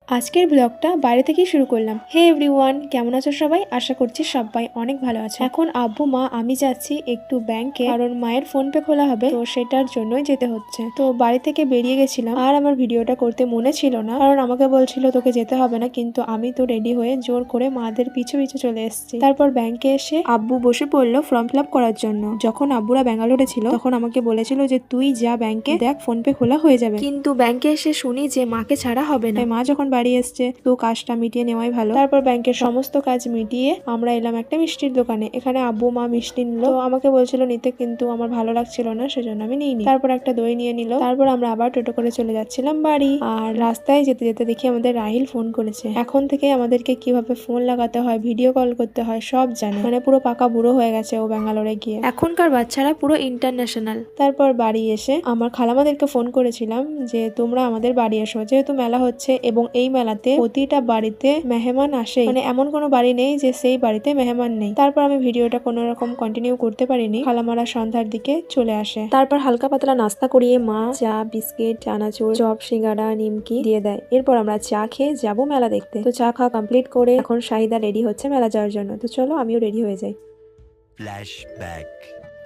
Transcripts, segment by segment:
আজকের ব্লগটা বাইরে থেকেই শুরু করলাম। হে এভরিওয়ান, কেমন আছো সবাই? আশা করছি সবাই অনেক ভালো আছে। এখন আব্বু মা আমি যাচ্ছি একটু ব্যাংকে, কারণ মায়ের ফোন পে খোলা হবে, তো সেটার জন্যই যেতে হচ্ছে। তো বাড়ি থেকে বেরিয়ে গেছিলাম, আর আমার ভিডিওটা করতে মনে ছিল না, কারণ আমাকে বলছিল তোকে যেতে হবে না, কিন্তু আমি তো রেডি হয়ে জোর করে মাদের পিছু পিছু চলে এসেছি। তারপর ব্যাংকে এসে আব্বু বসে পড়লো ফর্ম ফিল আপ করার জন্য। যখন আব্বুরা ব্যাঙ্গালোরে ছিল তখন আমাকে বলেছিল যে তুই যা ব্যাংকে, দেখ ফোন পে খোলা হয়ে যাবে। কিন্তু ব্যাংকে এসে শুনি যে মাকে ছাড়া হবে না। মা যখন বাড়ি এসছে তো কাজটা মিটিয়ে নেওয়াই ভালো। তারপর ব্যাংকের সমস্ত কাজ মিটিয়ে আমরা এলাম একটা মিষ্টির দোকানে। এখানে আব্বু মা মিষ্টি নিল, তো আমাকে বলছিল নিতে, কিন্তু আমার ভালো লাগছিল না, সেজন্য আমি নিইনি। তারপর একটা দই নিয়ে নিল। তারপর আমরা আবার টোটো করে চলে যাচ্ছিলাম বাড়ি। আর রাস্তায় যেতে যেতে দেখি আমাদের রাহিল ফোন করেছে। এখন থেকে আমাদেরকে কিভাবে ফোন লাগাতে হয়, ভিডিও কল করতে হয় সব জানে, মানে পুরো পাকা বুড়ো হয়ে গেছে ও ব্যাঙ্গালোরে গিয়ে। এখনকার বাচ্চারা পুরো ইন্টারন্যাশনাল। তারপর বাড়ি এসে আমার খালামাদেরকে ফোন করেছিলাম যে তোমরা আমাদের বাড়ি এসো, যেহেতু মেলা হচ্ছে এবং এই মেলাতে প্রতিটা বাড়িতে মেহমান আসে, মানে এমন কোনো বাড়ি নেই যে সেই বাড়িতে মেহমান নেই। তারপর আমি ভিডিওটা কোনো রকম কন্টিনিউ করতে পারিনি। খালামারা সন্ধ্যার দিকে চলে আসে। তারপর হালকা পাতলা নাস্তা করিয়ে মা চা, বিস্কিট, চানাচুর, চপ, সিঙ্গাড়া, নিমকি দিয়ে দেয়। এরপর আমরা চা খেয়ে যাবো মেলা দেখতে। তো চা খাওয়া কমপ্লিট করে এখন শাহিদা রেডি হচ্ছে মেলা যাওয়ার জন্য। তো চলো আমিও রেডি হয়ে যাই।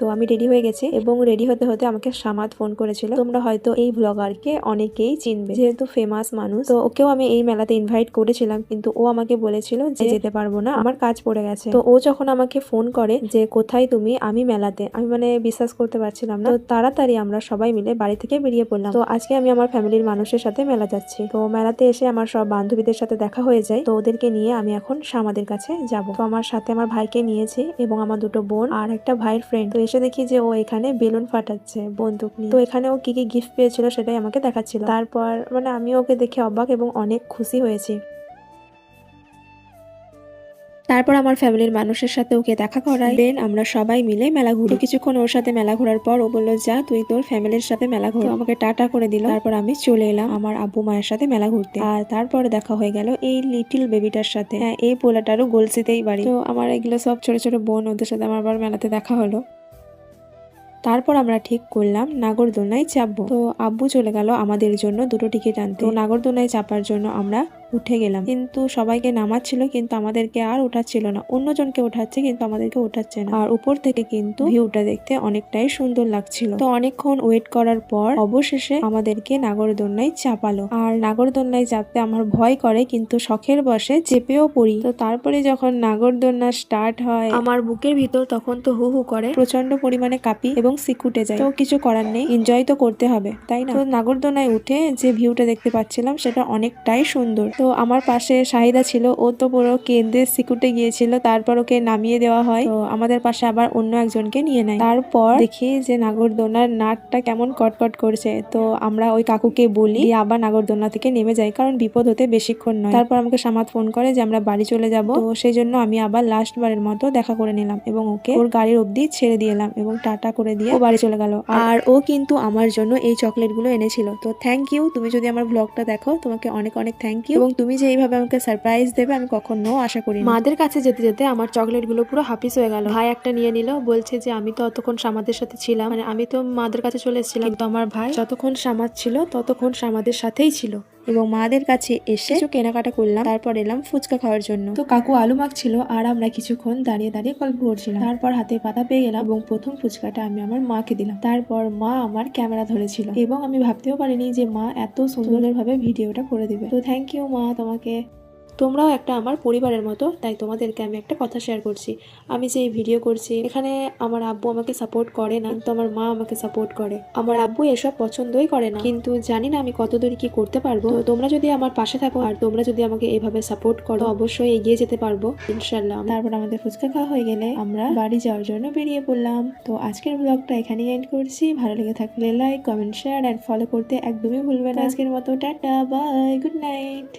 তো আমি রেডি হয়ে গেছি এবং রেডি হতে হতে আমাকে সামাদ ফোন করেছিল। তোমরা হয়তো এই ব্লগারকে অনেকেই চিনবে, যেহেতু ফেমাস মানুষ। তো ওকেও আমি এই মেলাতে ইনভাইট করেছিলাম, কিন্তু ও আমাকে বলেছিল যে যেতে পারবো না, আমার কাজ পড়ে গেছে। তো ও যখন আমাকে ফোন করে যে কোথায় তুমি, আমি মেলাতে, আমি মানে বিশ্বাস করতে পারছিলাম না। তো তাড়াতাড়ি আমরা সবাই মিলে বাড়ি থেকে বেরিয়ে পড়লাম। তো আজকে আমি আমার ফ্যামিলির মানুষের সাথে মেলা যাচ্ছি। তো মেলাতে এসে আমার সব বান্ধবীদের সাথে দেখা হয়ে যায়। তো ওদেরকে নিয়ে আমি এখন সামাদের কাছে যাব। তো আমার সাথে আমার ভাইকে নিয়েছি এবং আমার দুটো বোন আর একটা ভাইয়ের ফ্রেন্ড। তো এসে দেখি যে ও এখানে বেলুন ফাটাচ্ছে বন্দুক নিয়ে। তো এখানে ও কি কি গিফট পেয়েছিল সেটাই আমাকে দেখাচ্ছিল। তারপর মানে আমি ওকে দেখে অবাক এবং অনেক খুশি হয়েছি। তারপর আমার ফ্যামিলির মানুষের সাথে ওকে দেখা করাই, দেন আমরা সবাই মিলে মেলা ঘুরি। কিছুক্ষণ ওর সাথে মেলা ঘোরার পর ও বললো যা তুই তোর ফ্যামিলির সাথে মেলা ঘুর। আমাকে টাটা করে দিল। তারপর আমি চলে এলাম আমার আব্বু মায়ের সাথে মেলা ঘুরতে। আর তারপরে দেখা হয়ে গেল এই লিটিল বেবিটার সাথে। হ্যাঁ, এই পোলাটারও গলসিতেই বাড়ি। তো আমার এগুলো সব ছোট ছোট বোন, ওদের সাথে আমার আবার মেলাতে দেখা হলো। তারপর আমরা ঠিক করলাম নাগরদোলনায় চাপবো। তো আব্বু চলে গেল আমাদের জন্য দুটো টিকিট আনতে। তো নাগরদোলনায় চাপার জন্য আমরা উঠে গেলাম, কিন্তু সবাইকে নামাচ্ছিল কিন্তু আমাদেরকে আর উঠাচ্ছিল না। অন্যজনকে উঠাচ্ছে কিন্তু আমাদেরকে উঠাচ্ছে না। আর উপর থেকে কিন্তু ভিউটা দেখতে অনেকটাই সুন্দর লাগছিল। তো অনেকক্ষণ ওয়েট করার পর অবশেষে আমাদেরকে নাগরদোলনায় চাপালো। আর নাগরদোলনায় চাপতে আমার ভয় করে, কিন্তু শখের বসে চেপেও পড়ি। তো তারপরে যখন নাগরদোলনা স্টার্ট হয় আমার বুকের ভিতর তখন তো হু হু করে, প্রচন্ড পরিমাণে কাঁপি এবং সিকুটে যায়। তো কিছু করার নেই, এনজয় তো করতে হবে, তাই না? তো নাগরদোলনায় উঠে যে ভিউটা দেখতে পাচ্ছিলাম সেটা অনেকটাই সুন্দর। তো আমার পাশে শাহিদা ছিল, ও তো পুরো কেঁদে সিকুটে গিয়েছিল। তারপর ওকে নামিয়ে দেওয়া হয়। তো আমাদের পাশে আবার অন্য একজনকে নিয়ে নেয়। তারপর দেখি যে নাগরদোলনার নাটটা কেমন কটকট করছে। তো আমরা ওই কাকুকে বলি আবার নাগরদোলনা থেকে নেমে যাই, কারণ বিপদ হতে বেশিক্ষণ নয়। তারপর আমাকে সামাদ ফোন করে যে আমরা বাড়ি চলে যাব। তো সেই জন্য আমি আবার লাস্ট বারের মতো দেখা করে নিলাম এবং ওকে ওর গাড়ির অব্দি ছেড়ে দিয়ে এলাম এবং টাটা করে দিয়ে ও বাড়ি চলে গেল। আর ও কিন্তু আমার জন্য এই চকলেট গুলো এনেছিল। তো থ্যাংক ইউ, তুমি যদি আমার ব্লগটা দেখো তোমাকে অনেক অনেক থ্যাংক ইউ। এবং তুমি যে এইভাবে আমাকে সারপ্রাইজ দেবে আমি কখনো আশা করি। মাদের কাছে যেতে যেতে আমার চকলেট গুলো পুরো হাফিস হয়ে গেল। ভাই একটা নিয়ে নিল, বলছে যে আমি তো অতক্ষণ সামাদের সাথে ছিলাম, মানে আমি তো মাদের কাছে চলে এসেছিলাম, কিন্তু আমার ভাই যতক্ষণ সামাদ ছিল ততক্ষণ সামাদের সাথেই ছিল। এবং মাদের কাছে এসে কিছু কেনাকাটা করলাম। তারপর এলাম ফুচকা খাওয়ার জন্য। তো কাকু আলু মাখছিল আর আমরা কিছুক্ষণ দাঁড়িয়ে দাঁড়িয়ে গল্প করছিলাম। তারপর হাতে পাতা পেয়ে গেলাম এবং প্রথম ফুচকাটা আমি আমার মাকে দিলাম। তারপর মা আমার ক্যামেরা ধরেছিল এবং আমি ভাবতেও পারিনি যে মা এত সুন্দরভাবে ভিডিওটা করে দিবে। তো থ্যাংক ইউ মা তোমাকে। তোমরাও একটা আমার পরিবারের মতো, তাই তোমাদেরকে আমি একটা কথা শেয়ার করছি। আমি যে ভিডিও করছি এখানে আমার আব্বু আমাকে সাপোর্ট করে না, কিন্তু আমার মা আমাকে সাপোর্ট করে। আমার আব্বু এসব পছন্দই করে না, কিন্তু জানি না আমি কতদূর কি করতে পারবো। তো তোমরা যদি আমার পাশে থাকো আর তোমরা যদি আমাকে এইভাবে সাপোর্ট করো অবশ্যই এগিয়ে যেতে পারবো ইনশাল্লাহ। তারপর আমাদের ফুচকা খাওয়া হয়ে গেলে আমরা বাড়ি যাওয়ার জন্য বেরিয়ে পড়লাম। তো আজকের ব্লগটা এখানেই এন্ড করছি। ভালো লেগে থাকলে like, comment, share and follow করতে একদমই ভুলবে না। আজকের মতো টাটা, বাই, গুড নাইট।